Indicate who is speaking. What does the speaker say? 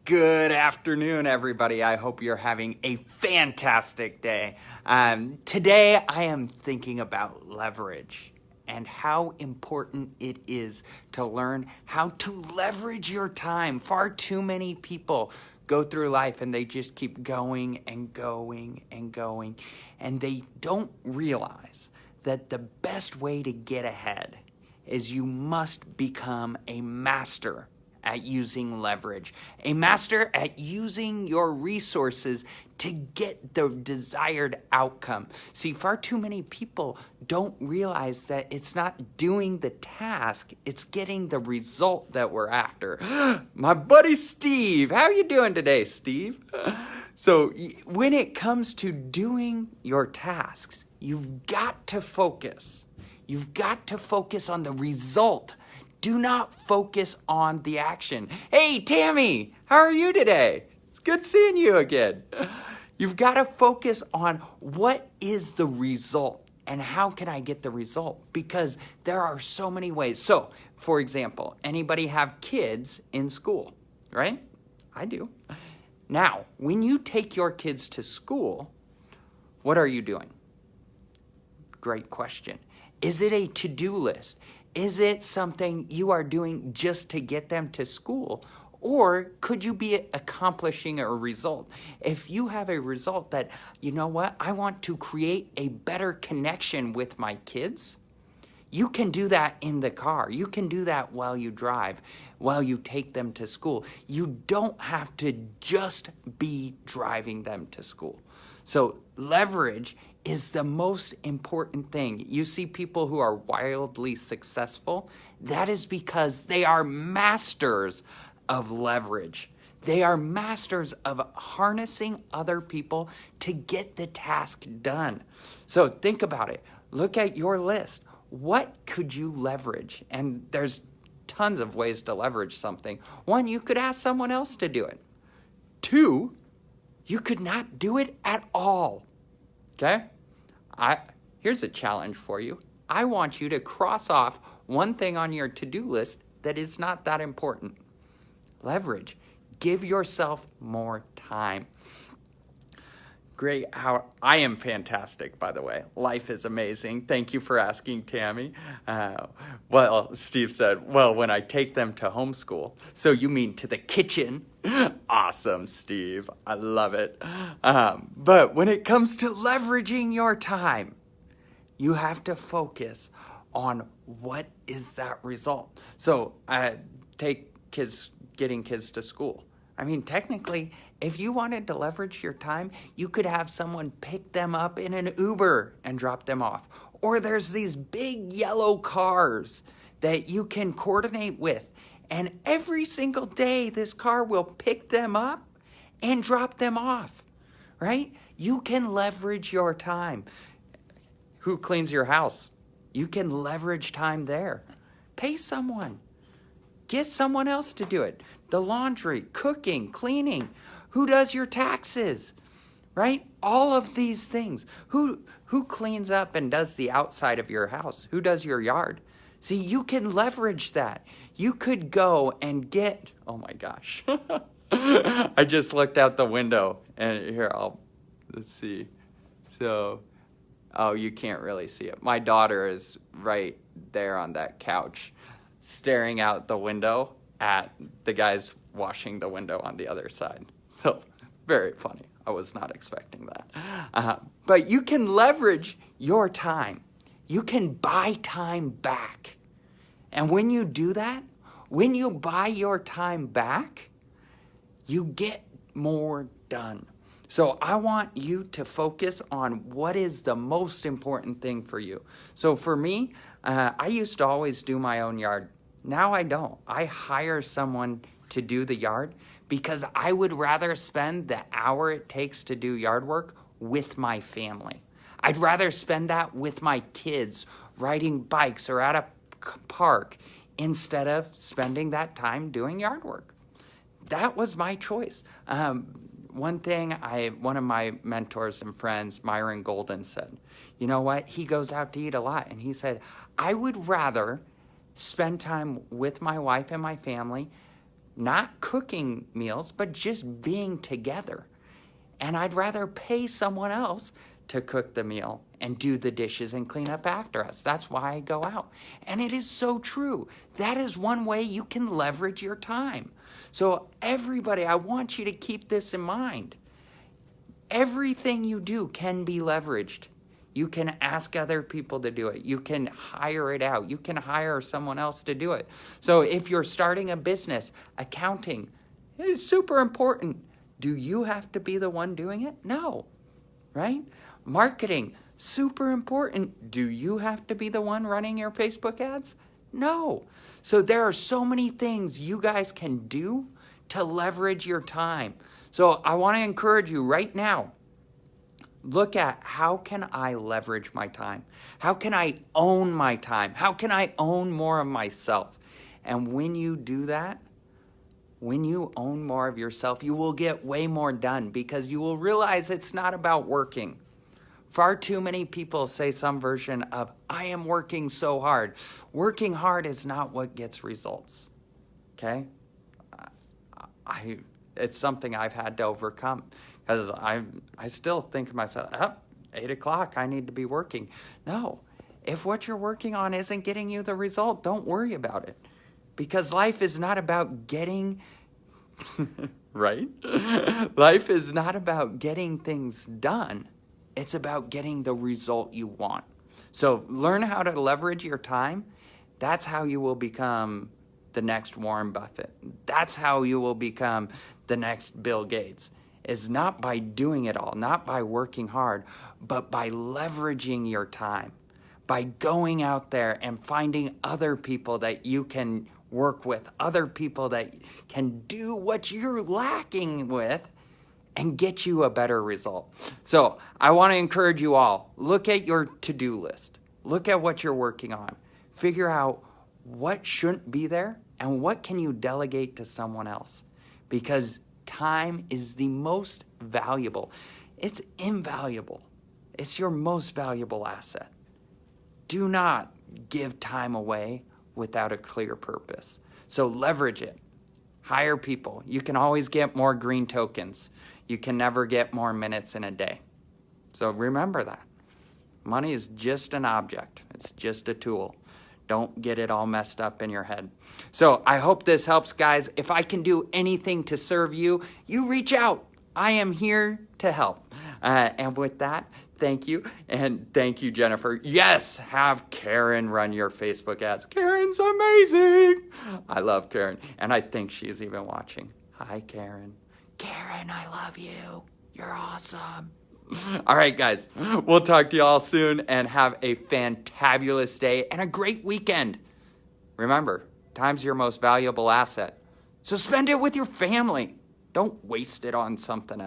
Speaker 1: Good afternoon, everybody. I hope you're having a fantastic day. Today, I am thinking about leverage and how important it is to learn how to leverage your time. Far too many people go through life and they just keep going and going and going, and they don't realize that the best way to get ahead is you must become a master at using leverage, a master at using your resources to get the desired outcome. See, far too many people don't realize that it's not doing the task, it's getting the result that we're after. My buddy Steve, how are you doing today, Steve? So when it comes to doing your tasks, you've got to focus. You've got to focus on the result. Do not focus on the action. Hey, Tammy, how are you today? It's good seeing you again. You've got to focus on what is the result and how can I get the result? Because there are so many ways. So, for example, anybody have kids in school, right? I do. Now, when you take your kids to school, what are you doing? Great question. Is it a to-do list? Is it something you are doing just to get them to school? Or could you be accomplishing a result? If you have a result that, you know what, I want to create a better connection with my kids, you can do that in the car. You can do that while you drive, while you take them to school. You don't have to just be driving them to school. So leverage is the most important thing. You see people who are wildly successful, that is because they are masters of leverage. They are masters of harnessing other people to get the task done. So think about it. Look at your list. What could you leverage? And there's tons of ways to leverage something. One, you could ask someone else to do it. Two, you could not do it at all. Okay? Here's a challenge for you. I want you to cross off one thing on your to-do list that is not that important. Leverage. Give yourself more time. Great. I am fantastic, by the way. Life is amazing. Thank you for asking, Tammy. Well, Steve said, well, when I take them to homeschool. So you mean to the kitchen? Awesome, Steve. I love it. But when it comes to leveraging your time, you have to focus on what is that result. So take getting kids to school. I mean, technically, if you wanted to leverage your time, you could have someone pick them up in an Uber and drop them off. Or there's these big yellow cars that you can coordinate with. And every single day, this car will pick them up and drop them off, right? You can leverage your time. Who cleans your house? You can leverage time there. Pay someone. Get someone else to do it. The laundry, cooking, cleaning. Who does your taxes, right? All of these things. Who cleans up and does the outside of your house? Who does your yard? See, you can leverage that. You could go and get, oh my gosh. I just looked out the window and here, let's see. So, oh, you can't really see it. My daughter is right there on that couch staring out the window at the guys washing the window on the other side. So, very funny. I was not expecting that. But you can leverage your time. You can buy time back. And when you do that, when you buy your time back, you get more done. So I want you to focus on what is the most important thing for you. So for me, I used to always do my own yard. Now I don't. I hire someone to do the yard because I would rather spend the hour it takes to do yard work with my family. I'd rather spend that with my kids riding bikes or at a park instead of spending that time doing yard work. That was my choice. One thing one of my mentors and friends, Myron Golden, said, you know what? He goes out to eat a lot. And he said, I would rather spend time with my wife and my family not cooking meals, but just being together. And I'd rather pay someone else to cook the meal and do the dishes and clean up after us. That's why I go out. And it is so true. That is one way you can leverage your time. So everybody, I want you to keep this in mind. Everything you do can be leveraged. You can ask other people to do it. You can hire it out. You can hire someone else to do it. So if you're starting a business, accounting is super important. Do you have to be the one doing it? No, right? Marketing, super important. Do you have to be the one running your Facebook ads? No. So there are so many things you guys can do to leverage your time. So I want to encourage you right now, look at how can I leverage my time? How can I own my time? How can I own more of myself? And when you do that, when you own more of yourself, you will get way more done because you will realize it's not about working. Far too many people say some version of, I am working so hard. Working hard is not what gets results, okay? It's something I've had to overcome because I still think to myself, 8 o'clock, I need to be working. No, if what you're working on isn't getting you the result, don't worry about it. Because life is not about getting, right? Life is not about getting things done. It's about getting the result you want. So learn how to leverage your time. That's how you will become the next Warren Buffett. That's how you will become the next Bill Gates. Is not by doing it all, not by working hard, but by leveraging your time, by going out there and finding other people that you can work with, other people that can do what you're lacking with and get you a better result. So I want to encourage you all, look at your to-do list. Look at what you're working on. Figure out what shouldn't be there and what can you delegate to someone else. Because time is the most valuable. It's invaluable. It's your most valuable asset. Do not give time away without a clear purpose. So leverage it. Hire people. You can always get more green tokens. You can never get more minutes in a day. So remember that. Money is just an object. It's just a tool. Don't get it all messed up in your head. So I hope this helps, guys. If I can do anything to serve you, you reach out. I am here to help. And with that, thank you. And thank you, Jennifer. Yes, have Karen run your Facebook ads. Karen's amazing. I love Karen. And I think she's even watching. Hi, Karen. Karen, I love you. You're awesome. All right, guys. We'll talk to you all soon and have a fantabulous day and a great weekend. Remember, time's your most valuable asset. So spend it with your family. Don't waste it on something else.